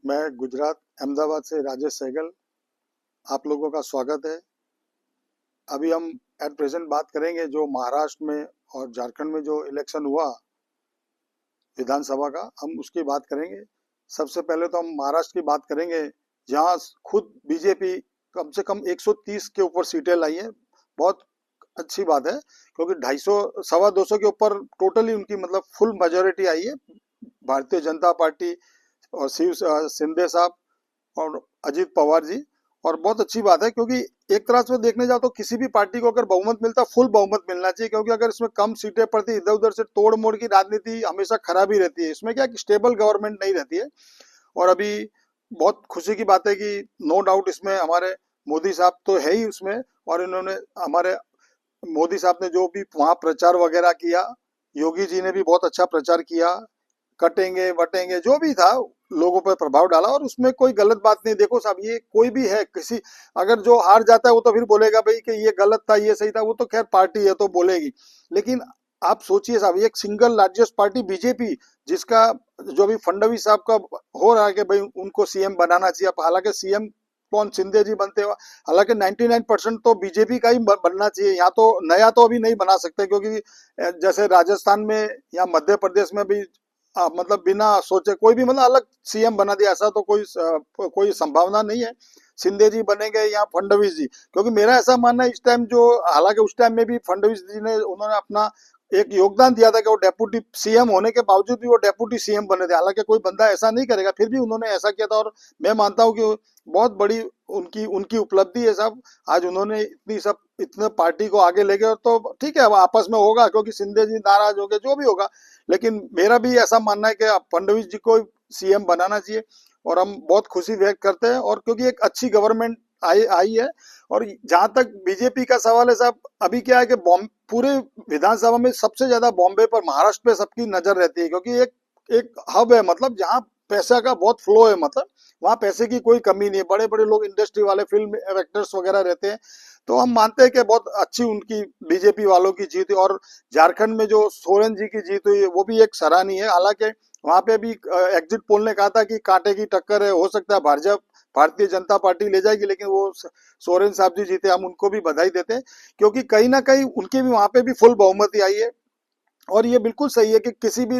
मैं गुजरात अहमदाबाद से राजेश सहगल। आप लोगों का स्वागत है। अभी हम एट प्रेजेंट बात करेंगे जो महाराष्ट्र में और झारखंड में जो इलेक्शन हुआ विधानसभा का, हम उसकी बात करेंगे। सबसे पहले तो हम महाराष्ट्र की बात करेंगे, जहां खुद बीजेपी कम से कम 130 के ऊपर सीटें लाई है। बहुत अच्छी बात है, क्योंकि 250 सवा 200 के ऊपर टोटली उनकी मतलब फुल मेजोरिटी आई है। भारतीय जनता पार्टी और शिंदे साहब और अजीत पवार जी। और बहुत अच्छी बात है, क्योंकि एक तरह से देखने जाओ तो किसी भी पार्टी को अगर बहुमत मिलता, फुल बहुमत मिलना चाहिए, क्योंकि अगर इसमें कम सीटें पड़ती, इधर उधर से तोड़ मोड़ की राजनीति हमेशा खराब ही रहती है। इसमें क्या स्टेबल गवर्नमेंट नहीं रहती है। और अभी बहुत खुशी की बात है कि नो डाउट इसमें हमारे मोदी साहब तो है ही उसमें। और इन्होंने हमारे मोदी साहब ने जो भी वहां प्रचार वगैरह किया, योगी जी ने भी बहुत अच्छा प्रचार किया। कटेंगे वटेंगे जो भी था, लोगों पर प्रभाव डाला, और उसमें कोई गलत बात नहीं। देखो साहब, ये कोई भी है, किसी अगर जो हार जाता है वो तो फिर बोलेगा भाई कि ये गलत था ये सही था, वो तो खैर पार्टी है तो बोलेगी। लेकिन आप सोचिए साहब, एक सिंगल लार्जेस्ट पार्टी बीजेपी, जिसका जो भी फडणवीस साहब का हो रहा है कि भाई उनको सीएम बनाना चाहिए। अब हालांकि सीएम कौन, शिंदे जी बनते हो, हालांकि 99% तो बीजेपी का ही बनना चाहिए। यहाँ तो नया तो अभी नहीं बना सकते, क्योंकि जैसे राजस्थान में या मध्य प्रदेश में भी मतलब बिना सोचे कोई भी मतलब अलग सीएम बना दिया, ऐसा तो कोई संभावना नहीं है। शिंदे जी बनेंगे या फडणवीस जी, क्योंकि मेरा ऐसा मानना है इस टाइम जो, हालांकि उस टाइम में भी फडणवीस जी ने उन्होंने अपना एक योगदान दिया था कि वो डेप्यूटी सीएम होने के बावजूद भी वो डेप्यूटी सीएम बने थे। हालांकि कोई बंदा ऐसा नहीं करेगा, फिर भी उन्होंने ऐसा किया था। और मैं मानता हूँ कि बहुत बड़ी उनकी उनकी उपलब्धि है साहब। आज उन्होंने इतनी सब इतने पार्टी को आगे ले गए, तो ठीक है, अब आपस में होगा, क्योंकि शिंदे जी नाराज हो गए, जो भी होगा। लेकिन मेरा भी ऐसा मानना है कि फडणवीस जी को सीएम बनाना चाहिए। और हम बहुत खुशी व्यक्त करते हैं, और क्योंकि एक अच्छी गवर्नमेंट आई आई है। और जहां तक बीजेपी का सवाल है साहब, अभी क्या है कि पूरे विधानसभा में सबसे ज्यादा बॉम्बे पर, महाराष्ट्र पे सबकी नजर रहती है, क्योंकि एक एक हब है, मतलब जहाँ पैसा का बहुत फ्लो है, मतलब वहां पैसे की कोई कमी नहीं है। बड़े बड़े लोग, इंडस्ट्री वाले, फिल्म एक्टर्स वगैरह रहते हैं। तो हम मानते हैं कि बहुत अच्छी उनकी बीजेपी वालों की जीत है। और झारखंड में जो सोरेन जी की जीत हुई है, वो भी एक सराहनीय है। हालांकि वहां पे भी एग्जिट पोल ने कहा था कि कांटे की टक्कर है, हो सकता है भाजपा भारतीय जनता पार्टी ले जाएगी, लेकिन वो सोरेन साहब जी जीते, हम उनको भी बधाई देते हैं। क्योंकि कहीं ना कहीं उनके भी वहां पे भी फुल बहुमति आई है। और ये बिल्कुल सही है कि किसी भी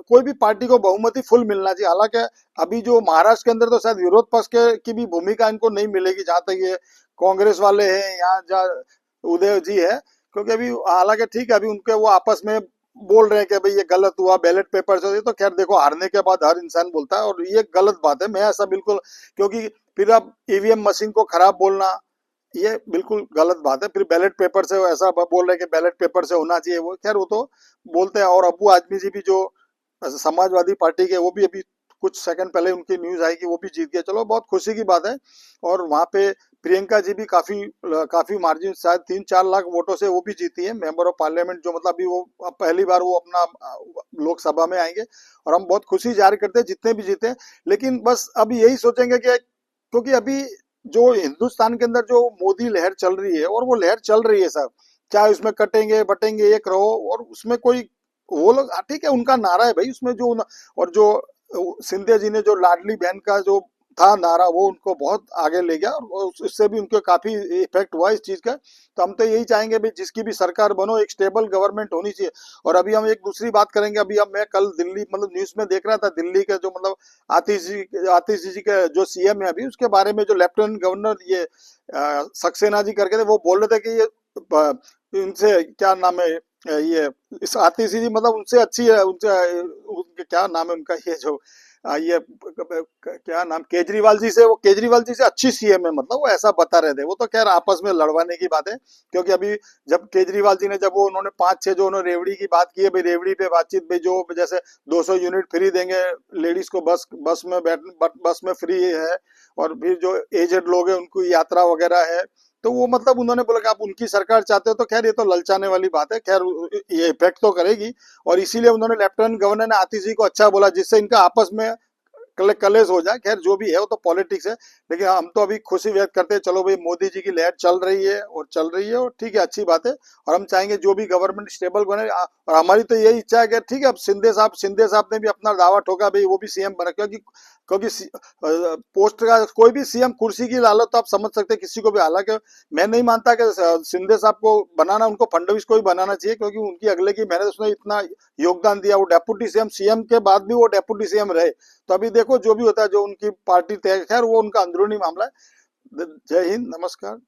कोई भी पार्टी को बहुमति फुल मिलना चाहिए। हालांकि अभी जो महाराष्ट्र के अंदर तो शायद विरोध पक्ष की भी भूमिका इनको नहीं मिलेगी, जहां तक ये कांग्रेस वाले हैं या जहाँ उदय जी है। क्योंकि अभी हालांकि ठीक है, अभी उनके वो आपस में बोल रहे हैं कि भाई ये गलत हुआ बैलेट पेपर से, तो खैर देखो, हारने के बाद हर इंसान बोलता है, और ये गलत बात है। मैं ऐसा बिल्कुल, क्योंकि फिर अब ईवीएम मशीन को खराब बोलना, ये बिल्कुल गलत बात है। फिर बैलेट पेपर से वो ऐसा बोल रहे हैं कि बैलेट पेपर से होना चाहिए, वो खैर वो तो बोलते हैं। और अबू आदमी जी भी जो समाजवादी पार्टी के, वो भी अभी कुछ सेकंड पहले उनकी न्यूज आई कि वो भी जीत गए। चलो, बहुत खुशी की बात है। और वहां पे प्रियंका जी भी काफी काफी मार्जिन, शायद 3-4 लाख वोटों से वो भी जीती है, मेंबर ऑफ पार्लियामेंट, जो मतलब अभी वो पहली बार वो अपना लोकसभा में आएंगे। और हम बहुत खुशी जाहिर करते हैं जितने भी जीते। लेकिन बस अब यही सोचेंगे कि, क्योंकि अभी जो हिंदुस्तान के अंदर जो मोदी लहर चल रही है, और वो लहर चल रही है साहब, चाहे उसमें कटेंगे बटेंगे एक रहो, और उसमें कोई, वो लोग ठीक है, उनका नारा है भाई उसमें जो, और जो सिंधिया जी ने जो लाडली बहन का जो था नारा, वो उनको बहुत आगे ले गया, और उससे भी उनको काफी इफेक्ट हुआ इस चीज का। तो हम तो यही चाहेंगे भाई, जिसकी भी सरकार बनो, एक स्टेबल गवर्नमेंट होनी चाहिए। और अभी हम एक दूसरी बात करेंगे। अभी अब मैं कल दिल्ली, मतलब न्यूज में देख रहा था, दिल्ली के जो मतलब आतिश जी के जो सीएम है अभी, उसके बारे में जो लेफ्टिनेंट गवर्नर ये सक्सेना जी करके थे, वो बोल रहे थे कि ये इनसे क्या नाम है, ये इस आतिश जी मतलब उनसे अच्छी है, उनसे उनके क्या नाम है उनका, ये जो ये क्या नाम, केजरीवाल जी से, वो केजरीवाल जी से अच्छी सीएम है, मतलब वो ऐसा बता रहे थे। वो तो खैर आपस में लड़वाने की बात है, क्योंकि अभी जब केजरीवाल जी ने, जब वो उन्होंने 5-6 जो उन्होंने रेवड़ी की बात की है, भाई रेवड़ी पे बातचीत, भाई जो जैसे 200 यूनिट फ्री देंगे लेडीज को, बस बस में बस में फ्री है। और फिर जो एजेड लोग हैं उनको यात्रा वगैरह है। तो वो मतलब उन्होंने बोला कि आप उनकी सरकार चाहते हो, तो खैर ये तो ललचाने वाली बात है, खैर ये इफेक्ट तो करेगी। और इसीलिए उन्होंने लेफ्टिनेंट गवर्नर ने आतिश जी को अच्छा बोला, जिससे इनका आपस में कलेश हो जाए। खैर जो भी है वो तो पॉलिटिक्स है, लेकिन हम तो अभी खुशी व्यक्त करते हैं, चलो भाई मोदी जी की लहर चल रही है और चल रही है, और ठीक है, अच्छी बात है। और हम चाहेंगे जो भी गवर्नमेंट स्टेबल बने, और हमारी तो यही इच्छा है कि ठीक है, अब शिंदे साहब ने भी अपना दावा ठोका भाई वो भी सीएम बना, क्योंकि क्योंकि पोस्ट का कोई भी सीएम कुर्सी की लालच तो आप समझ सकते हैं किसी को भी। हालांकि मैं नहीं मानता कि शिंदे साहब को बनाना, उनको फडणवीस को ही बनाना चाहिए, क्योंकि उनकी अगले की मेहनत, उसने इतना योगदान दिया, वो डेप्यूटी सीएम, सीएम के बाद भी वो डेप्यूटी सीएम रहे। तो अभी देखो जो भी होता है, जो उनकी पार्टी तय, खैर वो उनका अंदरूनी मामला है। जय हिंद, नमस्कार।